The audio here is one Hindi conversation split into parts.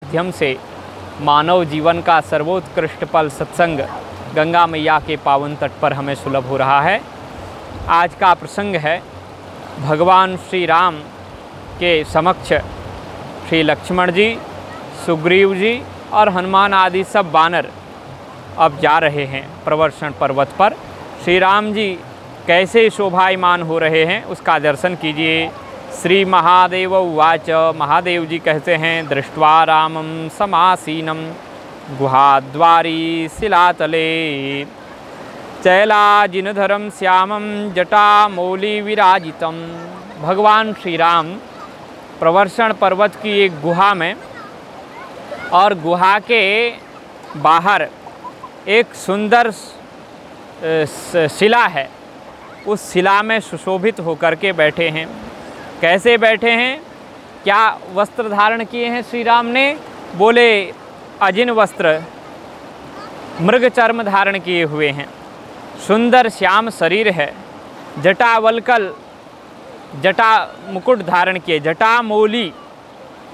माध्यम से मानव जीवन का सर्वोत्कृष्ट पल सत्संग गंगा मैया के पावन तट पर हमें सुलभ हो रहा है। आज का प्रसंग है भगवान श्री राम के समक्ष श्री लक्ष्मण जी, सुग्रीव जी और हनुमान आदि सब वानर अब जा रहे हैं प्रवर्षण पर्वत पर। श्री राम जी कैसे शोभायमान हो रहे हैं उसका दर्शन कीजिए। श्री महादेव उवाच, महादेव जी कहते हैं, दृष्ट्वा रामं समासीनं गुहाद्वारी शिलातले चैलाजिनधरं श्यामं जटामौली विराजितं। भगवान श्री राम प्रवर्षण पर्वत की एक गुहा में और गुहा के बाहर एक सुंदर शिला है, उस शिला में सुशोभित होकर के बैठे हैं। कैसे बैठे हैं, क्या वस्त्र धारण किए हैं श्री राम ने? बोले अजिन वस्त्र, मृग चर्म धारण किए हुए हैं। सुंदर श्याम शरीर है, जटावल्कल जटा मुकुट धारण किए, जटामौली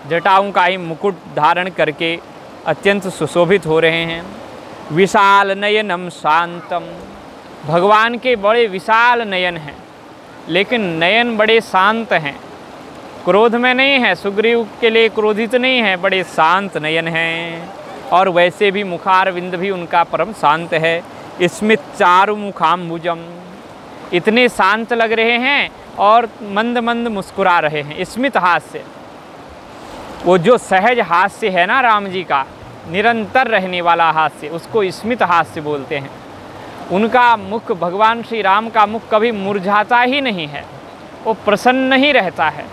जटाओं का ही मुकुट धारण करके अत्यंत सुशोभित हो रहे हैं। विशाल नयनम शांतम, भगवान के बड़े विशाल नयन हैं, लेकिन नयन बड़े शांत हैं, क्रोध में नहीं है, सुग्रीव के लिए क्रोधित नहीं है, बड़े शांत नयन हैं। और वैसे भी मुखारविंद भी उनका परम शांत है। स्मित चारु मुखाम्बुजम, इतने शांत लग रहे हैं और मंद मंद मुस्कुरा रहे हैं। स्मित हास्य, वो जो सहज हास्य है ना राम जी का, निरंतर रहने वाला हास्य, उसको स्मित हास्य बोलते हैं। उनका मुख, भगवान श्री राम का मुख कभी मुरझाता ही नहीं है, वो प्रसन्न ही रहता है।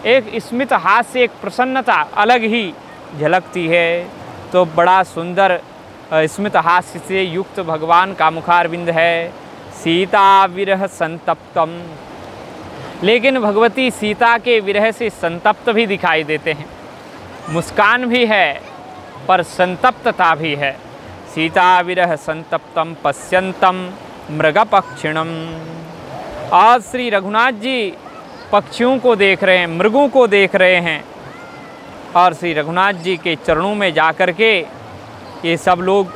एक स्मित हास्य, एक प्रसन्नता अलग ही झलकती है। तो बड़ा सुंदर स्मित हास्य से युक्त भगवान का मुखारविंद है। सीता विरह संतप्तम, लेकिन भगवती सीता के विरह से संतप्त भी दिखाई देते हैं। मुस्कान भी है पर संतप्तता भी है। सीता विरह संतप्तम पश्यंतम मृगपक्षिणम। आज श्री रघुनाथ जी पक्षियों को देख रहे हैं, मृगों को देख रहे हैं, और श्री रघुनाथ जी के चरणों में जाकर के ये सब लोग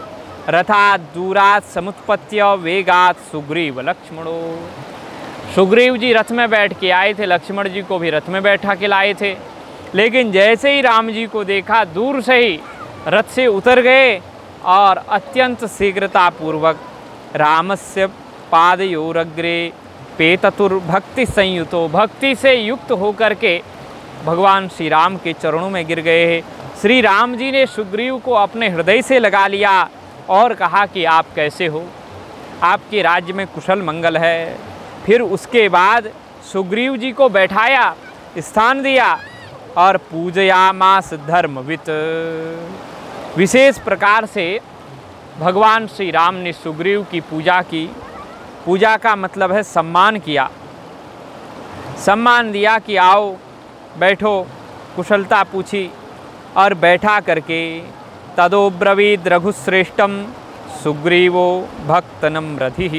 रथात् दूरात् समुत्पत्य वेगात् सुग्रीव लक्ष्मणो। सुग्रीव जी रथ में बैठ के आए थे, लक्ष्मण जी को भी रथ में बैठा के लाए थे, लेकिन जैसे ही राम जी को देखा दूर से ही रथ से उतर गए और अत्यंत शीघ्रतापूर्वक रामस्य पादयोरग्रे पेततुर्भक्ति संयुतो, भक्ति से युक्त होकर के भगवान श्री राम के चरणों में गिर गए। श्री राम जी ने सुग्रीव को अपने हृदय से लगा लिया और कहा कि आप कैसे हो, आपके राज्य में कुशल मंगल है। फिर उसके बाद सुग्रीव जी को बैठाया, स्थान दिया और पूजयामास धर्मवित। विशेष प्रकार से भगवान श्री राम ने सुग्रीव की पूजा की। पूजा का मतलब है सम्मान किया, सम्मान दिया कि आओ बैठो, कुशलता पूछी और बैठा करके तदोब्रवीद रघुश्रेष्ठम सुग्रीवो भक्तनम रधि।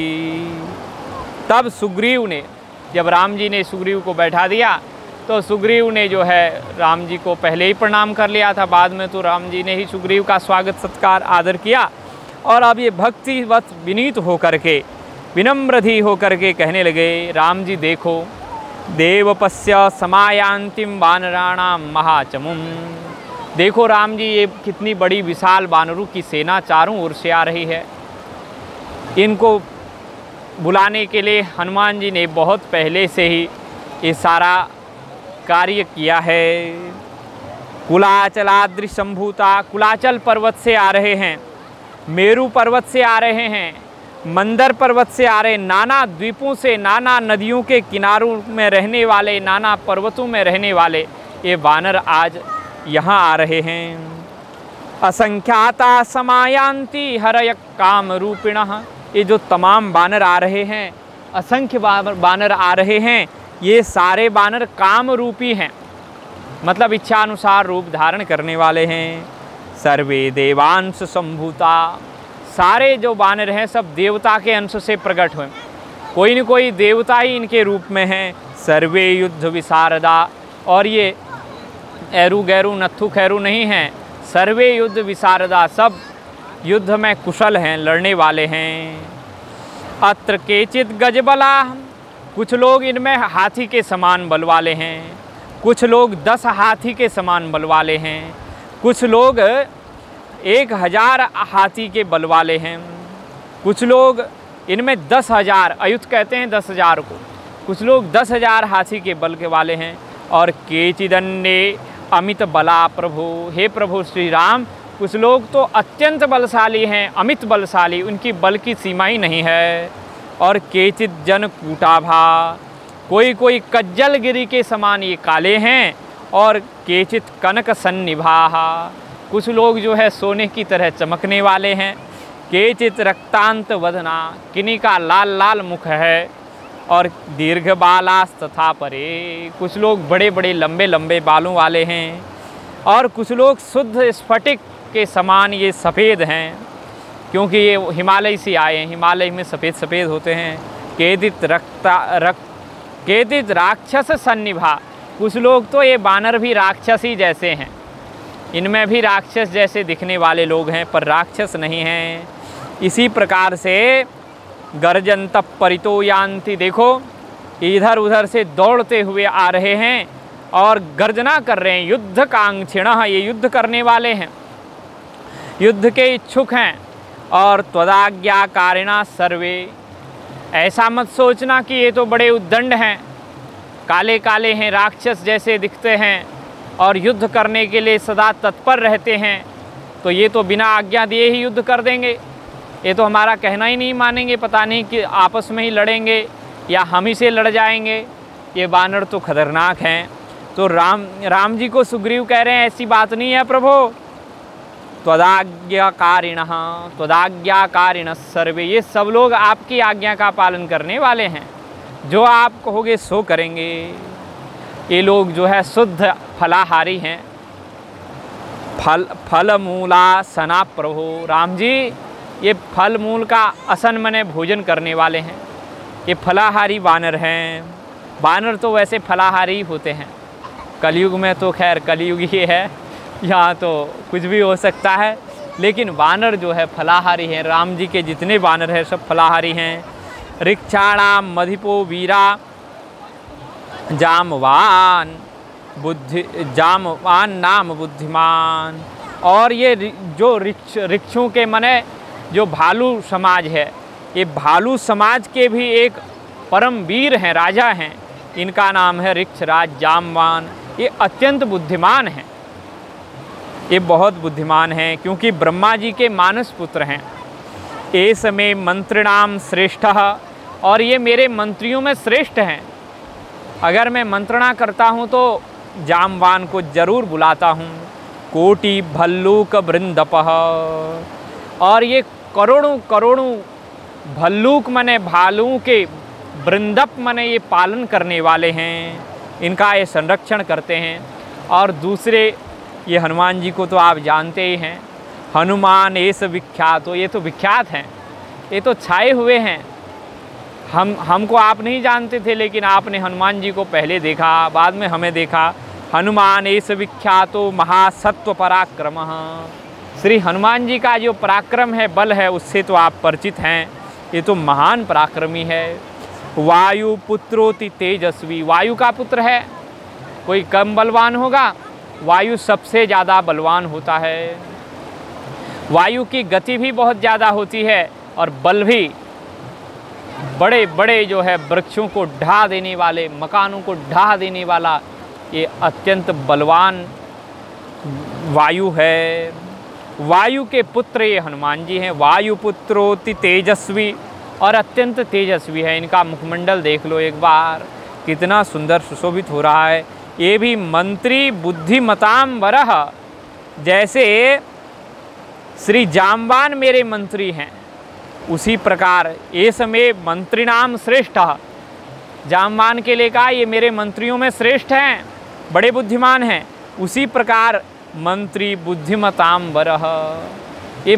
तब सुग्रीव ने, जब राम जी ने सुग्रीव को बैठा दिया तो सुग्रीव ने जो है राम जी को पहले ही प्रणाम कर लिया था, बाद में तो राम जी ने ही सुग्रीव का स्वागत सत्कार आदर किया। और अब ये भक्तिवत विनीत होकर के, विनम्रधि होकर के कहने लगे, राम जी देखो, देवपस्य समायांतिम वानराणाम महाचमुम। देखो राम जी, ये कितनी बड़ी विशाल वानरों की सेना चारों ओर से आ रही है। इनको बुलाने के लिए हनुमान जी ने बहुत पहले से ही ये सारा कार्य किया है। कुलाचलाद्रि संभूता, कुलाचल पर्वत से आ रहे हैं, मेरु पर्वत से आ रहे हैं, मंदर पर्वत से आ रहे, नाना द्वीपों से, नाना नदियों के किनारों में रहने वाले, नाना पर्वतों में रहने वाले ये वानर आज यहाँ आ रहे हैं। असंख्याता समायांति हरय काम रूपिणः। ये जो तमाम वानर आ रहे हैं, असंख्य वानर आ रहे हैं, ये सारे वानर काम रूपी हैं, मतलब इच्छानुसार रूप धारण करने वाले हैं। सर्वे देवांश संभूता, सारे जो वानर हैं सब देवता के अंश से प्रकट हुए, कोई न कोई देवता ही इनके रूप में हैं। सर्वे युद्ध विशारदा, और ये एरू गैरू नत्थु खैरू नहीं हैं, सर्वे युद्ध विशारदा, सब युद्ध में कुशल हैं, लड़ने वाले हैं। अत्र केचित गजबला, कुछ लोग इनमें हाथी के समान बल वाले हैं, कुछ लोग 10 हाथी के समान बल वाले हैं, कुछ लोग 1000 हाथी के बल वाले हैं, कुछ लोग इनमें 10,000, अयुत कहते हैं 10,000 को, कुछ लोग 10,000 हाथी के बल के वाले हैं। और केचिदन्ये अमित बला प्रभु, हे प्रभु श्री राम, कुछ लोग तो अत्यंत बलशाली हैं, अमित बलशाली, उनकी बल की सीमा ही नहीं है। और केचित जन कूटाभा, कोई कोई कज्जलगिरी के समान ये काले हैं, और केचित कनक सन्निभा, कुछ लोग जो है सोने की तरह चमकने वाले हैं। केचित रक्तांत वदना, किन्हीं का लाल लाल मुख है, और दीर्घ बालास तथा परे, कुछ लोग बड़े बड़े लंबे लंबे बालों वाले हैं, और कुछ लोग शुद्ध स्फटिक के समान ये सफ़ेद हैं, क्योंकि ये हिमालय से आए हैं, हिमालय में सफ़ेद सफ़ेद होते हैं। केदित राक्षस सन्निभा, कुछ लोग तो ये बानर भी राक्षस ही जैसे हैं, इनमें भी राक्षस जैसे दिखने वाले लोग हैं, पर राक्षस नहीं हैं। इसी प्रकार से गर्जंत परितो यान्ति, देखो इधर उधर से दौड़ते हुए आ रहे हैं और गर्जना कर रहे हैं। युद्ध कांक्षिणः, ये युद्ध करने वाले हैं, युद्ध के इच्छुक हैं। और त्वदाज्ञाकारिणा सर्वे, ऐसा मत सोचना कि ये तो बड़े उद्दंड हैं, काले काले हैं, राक्षस जैसे दिखते हैं और युद्ध करने के लिए सदा तत्पर रहते हैं, तो ये तो बिना आज्ञा दिए ही युद्ध कर देंगे, ये तो हमारा कहना ही नहीं मानेंगे, पता नहीं कि आपस में ही लड़ेंगे या हम ही से लड़ जाएंगे, ये बानर तो खतरनाक हैं। तो राम जी को सुग्रीव कह रहे हैं ऐसी बात नहीं है प्रभु, त्वदाज्ञाकारिणः त्वदाज्ञाकारिणः सर्वे, ये सब लोग आपकी आज्ञा का पालन करने वाले हैं, जो आप कहोगे सो करेंगे। ये लोग जो है शुद्ध फलाहारी हैं, फल मूला सना प्रभु, राम जी ये फल मूल का असन मने भोजन करने वाले हैं, ये फलाहारी बानर हैं। बानर तो वैसे फलाहारी होते हैं, कलयुग में तो खैर कलयुग ही है, यहाँ तो कुछ भी हो सकता है, लेकिन बानर जो है फलाहारी हैं। राम जी के जितने बानर हैं सब फलाहारी हैं। ऋक्षाणाम मधिपो वीरा जामवान जामवान नाम बुद्धिमान, और ये जो ऋक्षों के मने जो भालू समाज है, ये भालू समाज के भी एक परम वीर हैं, राजा हैं, इनका नाम है ऋक्षराज जामवान। ये अत्यंत बुद्धिमान हैं, ये बहुत बुद्धिमान हैं, क्योंकि ब्रह्मा जी के मानस पुत्र हैं। एस में मंत्रिणाम श्रेष्ठः, और ये मेरे मंत्रियों में श्रेष्ठ हैं। अगर मैं मंत्रणा करता हूँ तो जामवान को जरूर बुलाता हूँ। कोटि भल्लूक वृंदपः, और ये करोड़ों करोड़ों भल्लूक मने भालुओं के, वृंदप मने ये पालन करने वाले हैं, इनका ये संरक्षण करते हैं। और दूसरे ये हनुमान जी को तो आप जानते ही हैं, हनुमान एस विख्यात, तो ये तो विख्यात हैं, ये तो छाए हुए हैं। हमको आप नहीं जानते थे, लेकिन आपने हनुमान जी को पहले देखा, बाद में हमें देखा। हनुमान एस विख्यातो महासत्व पराक्रमः, श्री हनुमान जी का जो पराक्रम है, बल है, उससे तो आप परिचित हैं, ये तो महान पराक्रमी है। वायु पुत्रोति तेजस्वी, वायु का पुत्र है, कोई कम बलवान होगा? वायु सबसे ज़्यादा बलवान होता है। वायु की गति भी बहुत ज़्यादा होती है और बल भी। बड़े बड़े जो है वृक्षों को ढा देने वाले, मकानों को ढा देने वाला ये अत्यंत बलवान वायु है। वायु के पुत्र ये हनुमान जी हैं। वायुपुत्रोति तेजस्वी, और अत्यंत तेजस्वी है। इनका मुखमंडल देख लो एक बार, कितना सुंदर सुशोभित हो रहा है। ये भी मंत्री बुद्धिमताम वरह, जैसे श्री जामवान मेरे मंत्री हैं, उसी प्रकार ये समय मंत्रिणाम श्रेष्ठ, जामवान के लिए कहा ये मेरे मंत्रियों में श्रेष्ठ हैं, बड़े बुद्धिमान हैं। उसी प्रकार मंत्री बुद्धिमताम वरह, ये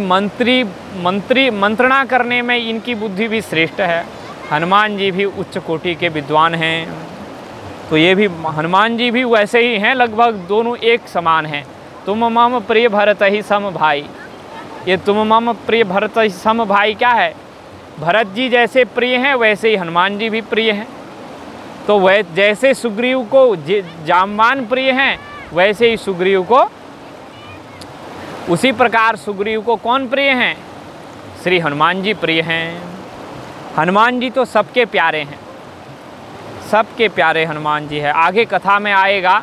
मंत्रणा करने में इनकी बुद्धि भी श्रेष्ठ है। हनुमान जी भी उच्च कोटि के विद्वान हैं, तो ये भी हनुमान जी भी वैसे ही हैं, लगभग दोनों एक समान हैं। तुम मम प्रिय भरत ही सम भाई। ये तुम मम प्रिय भरत ही सम भाई क्या है? भरत जी जैसे प्रिय हैं वैसे ही हनुमान जी भी प्रिय हैं। तो वह जैसे सुग्रीव को जामवान प्रिय हैं वैसे ही सुग्रीव को, उसी प्रकार सुग्रीव को कौन प्रिय हैं? श्री हनुमान जी प्रिय हैं। हनुमान जी तो सबके प्यारे हैं, सबके प्यारे हनुमान जी है। आगे कथा में आएगा,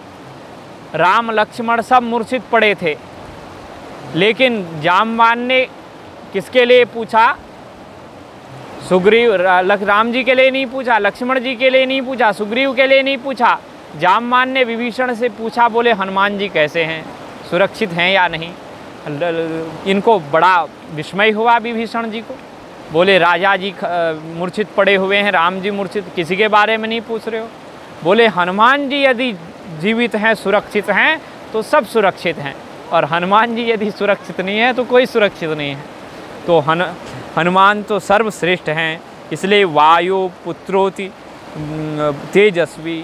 राम लक्ष्मण सब मूर्छित पड़े थे, लेकिन जामवान ने किसके लिए पूछा? सुग्रीव, राम जी के लिए नहीं पूछा, लक्ष्मण जी के लिए नहीं पूछा, सुग्रीव के लिए नहीं पूछा। जामवान ने विभीषण से पूछा, बोले हनुमान जी कैसे हैं, सुरक्षित हैं या नहीं। इनको बड़ा विस्मय हुआ विभीषण जी को, बोले राजा जी मूर्छित पड़े हुए हैं, राम जी मूर्छित, किसी के बारे में नहीं पूछ रहे हो। बोले हनुमान जी यदि जीवित हैं, सुरक्षित हैं तो सब सुरक्षित हैं, और हनुमान जी यदि सुरक्षित नहीं है तो कोई सुरक्षित नहीं है। तो हनुमान तो सर्वश्रेष्ठ हैं, इसलिए वायु पुत्रोति तेजस्वी,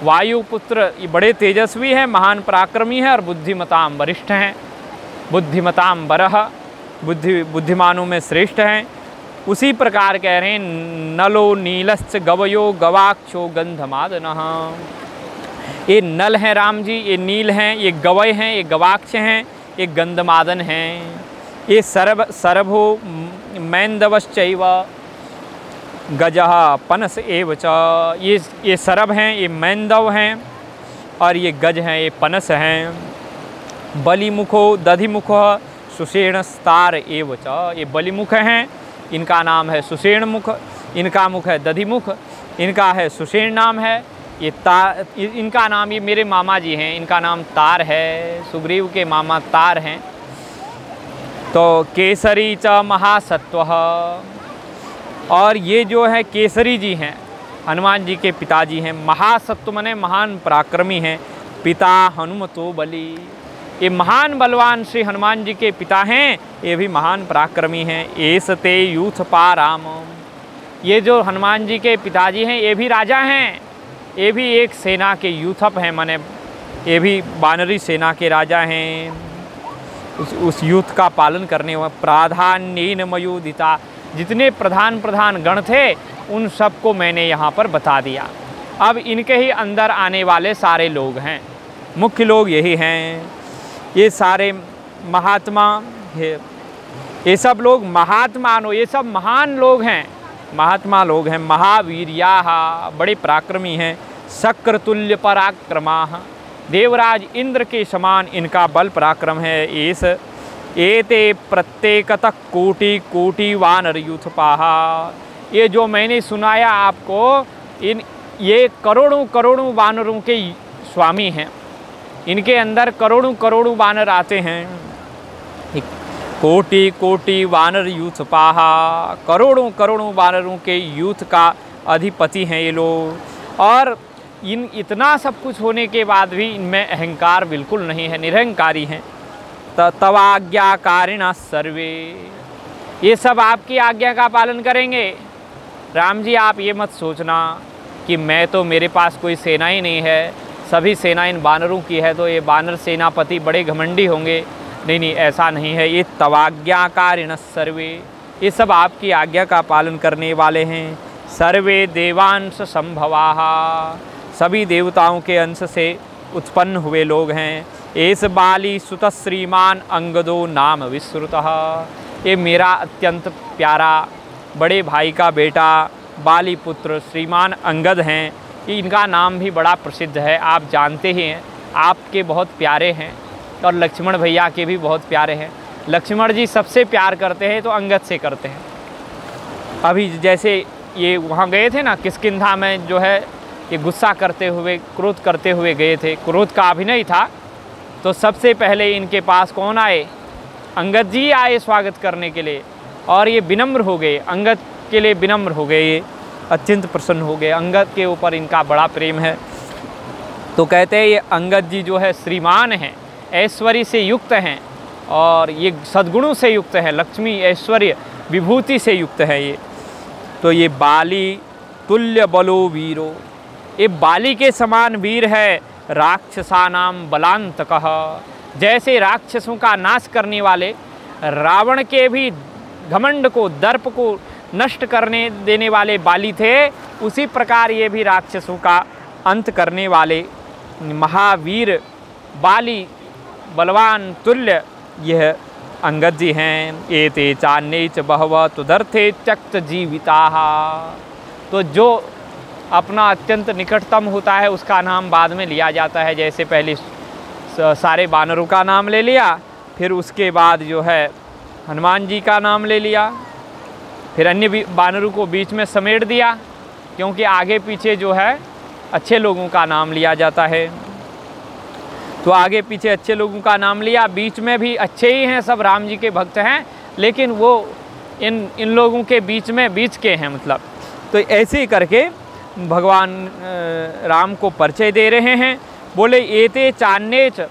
वायु पुत्र बड़े तेजस्वी हैं, महान पराक्रमी हैं और बुद्धिमताम वरिष्ठ हैं, बुद्धिमताम बरह, बुद्धिमानों में श्रेष्ठ हैं। उसी प्रकार कह रहे हैं नलो नीलश्च गवयो गवाक्षो गंधमादनः। ये नल हैं राम जी, ये नील हैं, ये गवय हैं, ये गवाक्ष हैं, ये गंधमादन हैं। ये सरभो मैंदवश्चैव गजः पनस एव च। ये सरभ हैं, ये मैंदव हैं और ये गज हैं, ये पनस हैं। बलिमुखो दधिमुखो सुषेणस्तार एव च। ये बलिमुख हैं, इनका नाम है सुषेण मुख, इनका मुख है दधिमुख, इनका है सुषेण नाम है। ये इनका नाम, ये मेरे मामा जी हैं, इनका नाम तार है, सुग्रीव के मामा तार हैं। तो केसरी च महासत्वः, और ये जो है केसरी जी हैं, हनुमान जी के पिताजी हैं। महासत्व मने महान पराक्रमी हैं। पिता हनुमतो बली, ये महान बलवान श्री हनुमान जी के पिता हैं, ये भी महान पराक्रमी हैं। एसते यूथपा राम, ये जो हनुमान जी के पिताजी हैं ये भी राजा हैं, ये भी एक सेना के यूथप हैं, माने ये भी वानरी सेना के राजा हैं। उस यूथ का पालन करने वाला प्राधान्येन मयोदिता, जितने प्रधान गण थे उन सबको मैंने यहाँ पर बता दिया। अब इनके ही अंदर आने वाले सारे लोग हैं, मुख्य लोग यही हैं। ये सारे महात्मा है, ये सब लोग महात्मानो, ये सब महान लोग हैं, महात्मा लोग हैं। महावीर्याः, बड़े पराक्रमी हैं। शक्रतुल्य पराक्रमाः, देवराज इंद्र के समान इनका बल पराक्रम है। एते प्रत्येकतः कोटि कोटि वानर यूथपाः, ये जो मैंने सुनाया आपको, ये करोड़ों करोड़ों वानरों के स्वामी हैं। इनके अंदर करोड़ों करोड़ों वानर आते हैं। कोटि कोटि वानर यूथपाः, करोड़ों करोड़ों वानरों के यूथ का अधिपति हैं ये लोग। और इतना सब कुछ होने के बाद भी इनमें अहंकार बिल्कुल नहीं है, निरहंकारी हैं। तवाज्ञाकारिणः सर्वे, ये सब आपकी आज्ञा का पालन करेंगे। राम जी आप ये मत सोचना कि मैं तो, मेरे पास कोई सेना ही नहीं है, सभी सेना इन बानरों की है, तो ये बानर सेनापति बड़े घमंडी होंगे। नहीं नहीं, ऐसा नहीं है। ये तवाज्ञाकारिणः सर्वे, ये सब आपकी आज्ञा का पालन करने वाले हैं। सर्वे देवांश संभवाः, सभी देवताओं के अंश से उत्पन्न हुए लोग हैं। एस बाली सुत श्रीमान अंगदो नाम विश्रुतः, ये मेरा अत्यंत प्यारा बड़े भाई का बेटा बाली पुत्र श्रीमान अंगद हैं। इनका नाम भी बड़ा प्रसिद्ध है, आप जानते ही हैं, आपके बहुत प्यारे हैं और लक्ष्मण भैया के भी बहुत प्यारे हैं। लक्ष्मण जी सबसे प्यार करते हैं तो अंगद से करते हैं। अभी जैसे ये वहाँ गए थे ना किष्किंधा में, जो है ये गुस्सा करते हुए, क्रोध करते हुए गए थे, क्रोध का अभिनय था। तो सबसे पहले इनके पास कौन आए? अंगद जी आए स्वागत करने के लिए, और ये विनम्र हो गए, अंगद के लिए विनम्र हो गए, ये अत्यंत प्रसन्न हो गए। अंगद के ऊपर इनका बड़ा प्रेम है। तो कहते हैं ये अंगद जी जो है श्रीमान हैं, ऐश्वर्य से युक्त हैं, और ये सद्गुणों से युक्त है, लक्ष्मी ऐश्वर्य विभूति से युक्त है ये। तो ये बाली तुल्य बलो वीरो, ये बाली के समान वीर है। राक्षसानाम बलांतकः, जैसे राक्षसों का नाश करने वाले रावण के भी घमंड को, दर्प को नष्ट करने देने वाले बाली थे, उसी प्रकार ये भी राक्षसों का अंत करने वाले महावीर बाली, बलवान तुल्य यह अंगद जी हैं। एते चान्ये च बहवः तुदर्थे त्यक्त जीविताः। तो जो अपना अत्यंत निकटतम होता है उसका नाम बाद में लिया जाता है। जैसे पहले सारे बानरों का नाम ले लिया, फिर उसके बाद जो है हनुमान जी का नाम ले लिया, फिर अन्य बानरों को बीच में समेट दिया, क्योंकि आगे पीछे जो है अच्छे लोगों का नाम लिया जाता है। तो आगे पीछे अच्छे लोगों का नाम लिया, बीच में भी अच्छे ही हैं, सब राम जी के भक्त हैं, लेकिन वो इन लोगों के बीच में बीच के हैं मतलब। तो ऐसे ही करके भगवान राम को परिचय दे रहे हैं। बोले एते चान्ये च,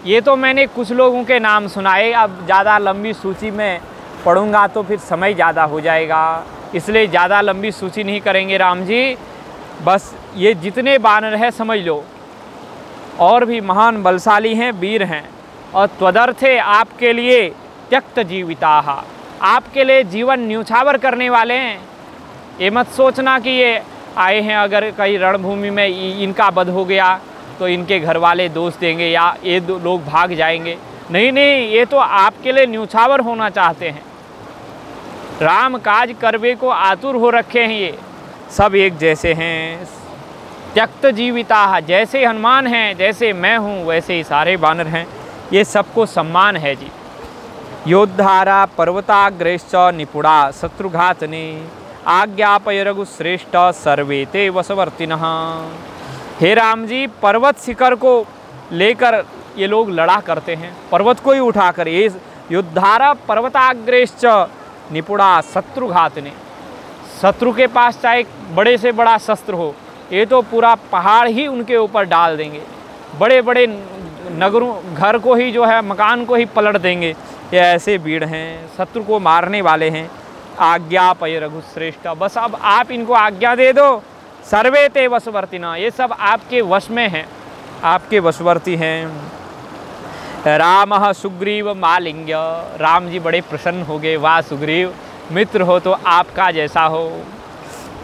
ये तो मैंने कुछ लोगों के नाम सुनाए, अब ज़्यादा लंबी सूची में पढ़ूंगा तो फिर समय ज़्यादा हो जाएगा, इसलिए ज़्यादा लंबी सूची नहीं करेंगे राम जी। बस ये जितने बानर हैं समझ लो, और भी महान बलशाली हैं, वीर हैं, और त्वदर्थे आपके लिए त्यक्त जीविताः, आपके लिए जीवन न्यौछावर करने वाले हैं। ये मत सोचना कि ये आए हैं, अगर कहीं रणभूमि में इनका वध हो गया तो इनके घर वाले दोष देंगे या ये लोग भाग जाएंगे। नहीं नहीं, ये तो आपके लिए न्यौछावर होना चाहते हैं। राम काज करवे को आतुर हो रखे हैं, ये सब एक जैसे हैं। त्यक्त जीविता, जैसे हनुमान हैं, जैसे मैं हूँ, वैसे ही सारे बानर हैं। ये सबको सम्मान है जी। योद्धारा पर्वताग्रेश्च निपुणा शत्रुघातने आज्ञापय रघुश्रेष्ठ सर्वे ते वशवर्तिनः। हे राम जी, पर्वत शिखर को लेकर ये लोग लड़ा करते हैं, पर्वत को ही उठाकर। ये योद्धारा पर्वताग्रेश्च निपुणा शत्रुघातने, शत्रु के पास चाहे बड़े से बड़ा शस्त्र हो, ये तो पूरा पहाड़ ही उनके ऊपर डाल देंगे, बड़े बड़े नगरों, घर को ही जो है, मकान को ही पलट देंगे। ये ऐसे वीर हैं, शत्रु को मारने वाले हैं। आज्ञापय रघुश्रेष्ठ, बस अब आप इनको आज्ञा दे दो। सर्वे ते वशवर्तिना, ये सब आपके वश में हैं, आपके वशवर्ती हैं। रामः सुग्रीव मालिंग्य, राम जी बड़े प्रसन्न हो गए। वाह सुग्रीव, मित्र हो तो आपका जैसा हो।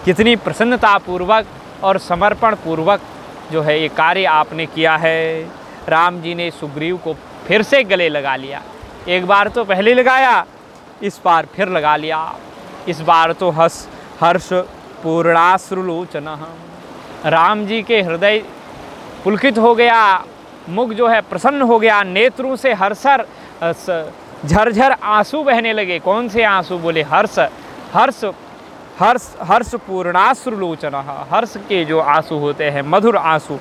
कितनी प्रसन्नता पूर्वक और समर्पण पूर्वक जो है ये कार्य आपने किया है। राम जी ने सुग्रीव को फिर से गले लगा लिया। एक बार तो पहले लगाया, इस बार फिर लगा लिया। इस बार तो हर्ष पूर्णाश्रुलोचन, राम जी के हृदय पुलकित हो गया, मुख जो है प्रसन्न हो गया, नेत्रों से हर्षर झरझर आंसू बहने लगे। कौन से आंसू? बोले हर्ष हर्ष हर्ष हर्ष पूर्णाश्रुलोचन, हर्ष के जो आंसू होते हैं, मधुर आंसू।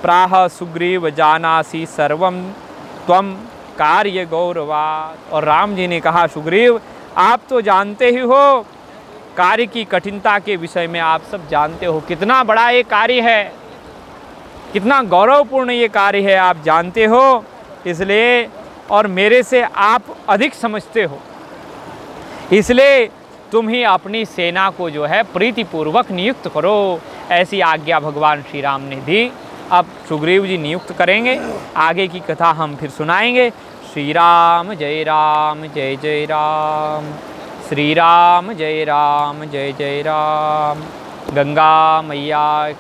प्राह सुग्रीव जानासी सर्वम त्वम कार्य गौरवात्, और राम जी ने कहा सुग्रीव आप तो जानते ही हो, कार्य की कठिनता के विषय में आप सब जानते हो, कितना बड़ा ये कार्य है, कितना गौरवपूर्ण ये कार्य है, आप जानते हो। इसलिए, और मेरे से आप अधिक समझते हो, इसलिए तुम ही अपनी सेना को जो है प्रीतिपूर्वक नियुक्त करो। ऐसी आज्ञा भगवान श्री राम ने दी। अब सुग्रीव जी नियुक्त करेंगे, आगे की कथा हम फिर सुनाएंगे। श्री राम जय राम जय जय राम, श्री राम जय राम जय जय राम। गंगा मैया